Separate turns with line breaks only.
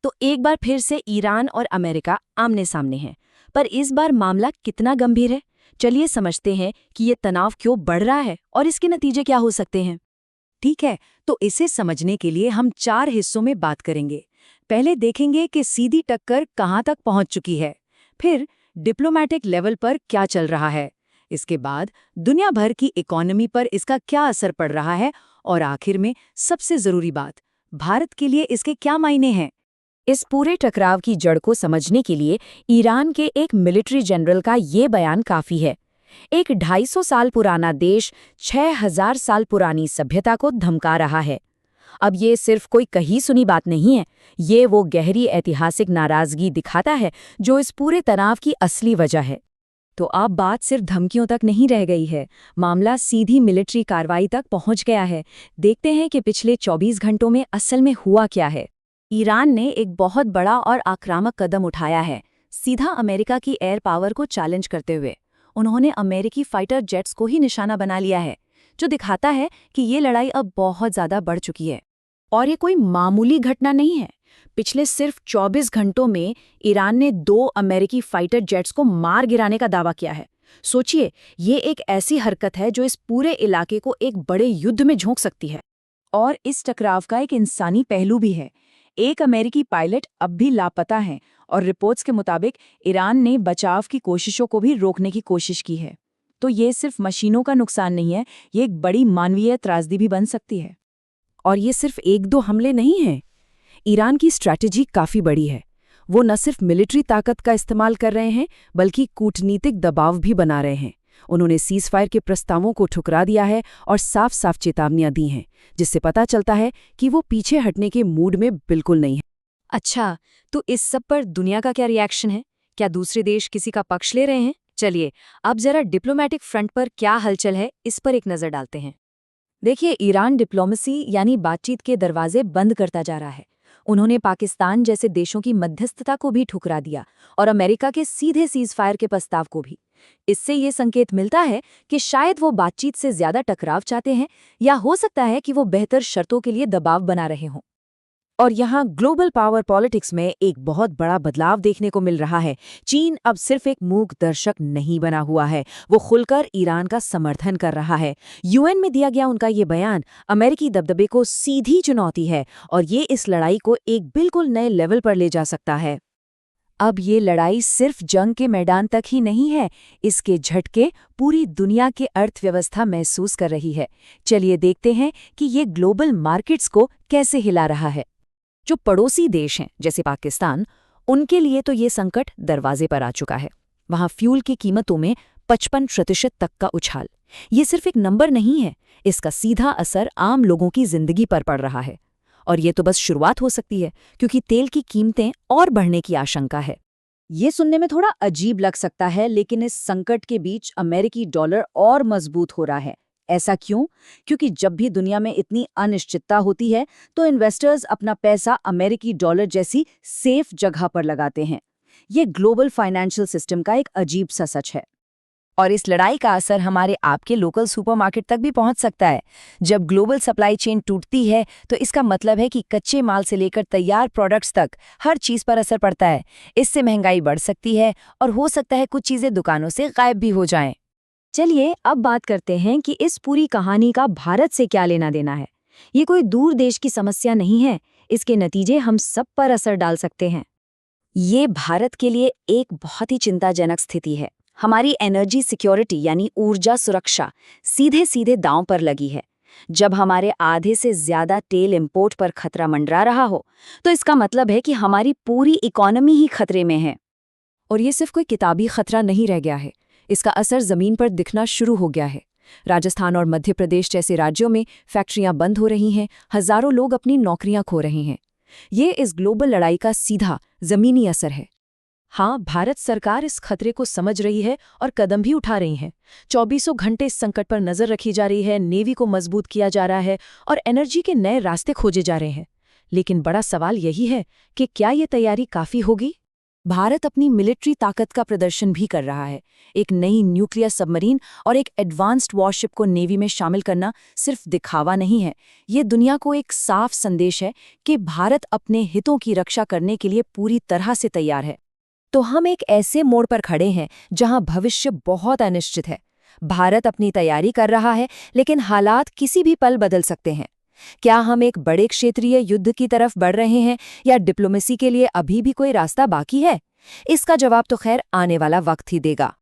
तो एक बार फिर से ईरान और अमेरिका आमने सामने हैं। पर इस बार मामला कितना गंभीर है, चलिए समझते हैं कि ये तनाव क्यों बढ़ रहा है और इसके नतीजे क्या हो सकते हैं।
ठीक है, तो इसे समझने के लिए हम 4 हिस्सों में बात करेंगे। पहले देखेंगे कि सीधी टक्कर कहाँ तक पहुँच चुकी है, फिर डिप्लोमैटिक लेवल पर क्या चल रहा है, इसके बाद दुनिया भर की इकोनॉमी पर इसका क्या असर पड़ रहा है, और आखिर में सबसे ज़रूरी बात, भारत के लिए इसके क्या मायने हैं।
इस पूरे टकराव की जड़ को समझने के लिए ईरान के एक मिलिट्री जनरल का ये बयान काफ़ी है। एक 250 साल पुराना देश 6000 साल पुरानी सभ्यता को धमका रहा है। अब ये सिर्फ कोई कही सुनी बात नहीं है, ये वो गहरी ऐतिहासिक नाराजगी दिखाता है जो इस पूरे तनाव की असली वजह है।
तो अब बात सिर्फ धमकियों तक नहीं रह गई है, मामला सीधी मिलिट्री कार्रवाई तक पहुंच गया है। देखते हैं कि पिछले 24 घंटों में असल में हुआ क्या है।
ईरान ने एक बहुत बड़ा और आक्रामक कदम उठाया है, सीधा अमेरिका की एयर पावर को चैलेंज करते हुए। उन्होंने अमेरिकी फाइटर जेट्स को ही निशाना बना लिया है, जो दिखाता है कि ये लड़ाई अब बहुत ज़्यादा बढ़ चुकी है। और ये कोई मामूली घटना नहीं है। पिछले सिर्फ 24 घंटों में ईरान ने 2 अमेरिकी फाइटर जेट्स को मार गिराने का दावा किया है। सोचिए, ये एक ऐसी हरकत है जो इस पूरे इलाके को एक बड़े युद्ध में झोंक सकती है।
और इस टकराव का एक इंसानी पहलू भी है। एक अमेरिकी पायलट अब भी लापता हैं और रिपोर्ट्स के मुताबिक ईरान ने बचाव की कोशिशों को भी रोकने की कोशिश की है। तो ये सिर्फ मशीनों का नुकसान नहीं है, ये एक बड़ी मानवीय त्रासदी भी बन सकती है।
और ये सिर्फ 1-2 हमले नहीं हैं। ईरान की स्ट्रैटेजी काफ़ी बड़ी है। वो न सिर्फ मिलिट्री ताकत का इस्तेमाल कर रहे हैं, बल्कि कूटनीतिक दबाव भी बना रहे हैं। उन्होंने सीज़फायर के प्रस्तावों को ठुकरा दिया है और साफ साफ चेतावनियां दी हैं, जिससे पता चलता है कि वो पीछे हटने के मूड में बिल्कुल नहीं है।
अच्छा, तो इस सब पर दुनिया का क्या रिएक्शन है? क्या दूसरे देश किसी का पक्ष ले रहे हैं? चलिए, अब जरा डिप्लोमैटिक फ्रंट पर क्या हलचल है, इस पर एक नज़र डालते हैं। देखिए, ईरान डिप्लोमेसी यानी बातचीत के दरवाजे बंद करता जा रहा है। उन्होंने पाकिस्तान जैसे देशों की मध्यस्थता को भी ठुकरा दिया और अमेरिका के सीधे सीज़फायर के प्रस्ताव को भी। इससे ये संकेत मिलता है कि शायद वो बातचीत से ज्यादा टकराव चाहते हैं, या हो सकता है कि वो बेहतर शर्तों के लिए दबाव बना रहे हों।
और यहाँ ग्लोबल पावर पॉलिटिक्स में एक बहुत बड़ा बदलाव देखने को मिल रहा है। चीन अब सिर्फ एक मूक दर्शक नहीं बना हुआ है, वो खुलकर ईरान का समर्थन कर रहा है। यूएन में दिया गया उनका ये बयान अमेरिकी दबदबे को सीधी चुनौती है और ये इस लड़ाई को एक बिल्कुल नए लेवल पर ले जा सकता है। अब ये लड़ाई सिर्फ जंग के मैदान तक ही नहीं है, इसके झटके पूरी दुनिया की अर्थव्यवस्था महसूस कर रही है। चलिए देखते हैं कि ये ग्लोबल मार्केट्स को कैसे हिला रहा है। जो पड़ोसी देश हैं जैसे पाकिस्तान, उनके लिए तो ये संकट दरवाजे पर आ चुका है। वहाँ फ्यूल की कीमतों में 55% तक का उछाल। ये सिर्फ एक नंबर नहीं है, इसका सीधा असर आम लोगों की जिंदगी पर पड़ रहा है। और ये तो बस शुरुआत हो सकती है, क्योंकि तेल की कीमतें और बढ़ने की आशंका है।
ये सुनने में थोड़ा अजीब लग सकता है, लेकिन इस संकट के बीच अमेरिकी डॉलर और मजबूत हो रहा है। ऐसा क्यों? क्योंकि जब भी दुनिया में इतनी अनिश्चितता होती है, तो इन्वेस्टर्स अपना पैसा अमेरिकी डॉलर जैसी सेफ जगह पर लगाते हैं। ये ग्लोबल फाइनेंशियल सिस्टम का एक अजीब सा सच है।
और इस लड़ाई का असर हमारे आपके लोकल सुपरमार्केट तक भी पहुंच सकता है। जब ग्लोबल सप्लाई चेन टूटती है, तो इसका मतलब है कि कच्चे माल से लेकर तैयार प्रोडक्ट्स तक हर चीज़ पर असर पड़ता है। इससे महंगाई बढ़ सकती है और हो सकता है कुछ चीज़ें दुकानों से गायब भी हो जाएं।
चलिए अब बात करते हैं कि इस पूरी कहानी का भारत से क्या लेना देना है। ये कोई दूर देश की समस्या नहीं है, इसके नतीजे हम सब पर असर डाल सकते हैं। ये भारत के लिए एक बहुत ही चिंताजनक स्थिति है। हमारी एनर्जी सिक्योरिटी यानी ऊर्जा सुरक्षा सीधे सीधे दांव पर लगी है। जब हमारे आधे से ज्यादा तेल इंपोर्ट पर खतरा मंडरा रहा हो, तो इसका मतलब है कि हमारी पूरी इकोनॉमी ही खतरे में है।
और ये सिर्फ कोई किताबी खतरा नहीं रह गया है, इसका असर जमीन पर दिखना शुरू हो गया है। राजस्थान और मध्य प्रदेश जैसे राज्यों में फैक्ट्रियां बंद हो रही हैं, हजारों लोग अपनी नौकरियां खो रहे हैं। ये इस ग्लोबल लड़ाई का सीधा जमीनी असर है। हाँ, भारत सरकार इस खतरे को समझ रही है और कदम भी उठा रही है। 24 घंटे इस संकट पर नजर रखी जा रही है, नेवी को मजबूत किया जा रहा है और एनर्जी के नए रास्ते खोजे जा रहे हैं। लेकिन बड़ा सवाल यही है कि क्या ये तैयारी काफी होगी? भारत अपनी मिलिट्री ताकत का प्रदर्शन भी कर रहा है। एक नई न्यूक्लियर सबमरीन और एक एडवांस्ड वॉरशिप को नेवी में शामिल करना सिर्फ दिखावा नहीं है, ये दुनिया को एक साफ संदेश है कि भारत अपने हितों की रक्षा करने के लिए पूरी तरह से तैयार है। तो हम एक ऐसे मोड़ पर खड़े हैं जहां भविष्य बहुत अनिश्चित है। भारत अपनी तैयारी कर रहा है, लेकिन हालात किसी भी पल बदल सकते हैं। क्या हम एक बड़े क्षेत्रीय युद्ध की तरफ बढ़ रहे हैं या डिप्लोमेसी के लिए अभी भी कोई रास्ता बाकी है? इसका जवाब तो खैर आने वाला वक्त ही देगा।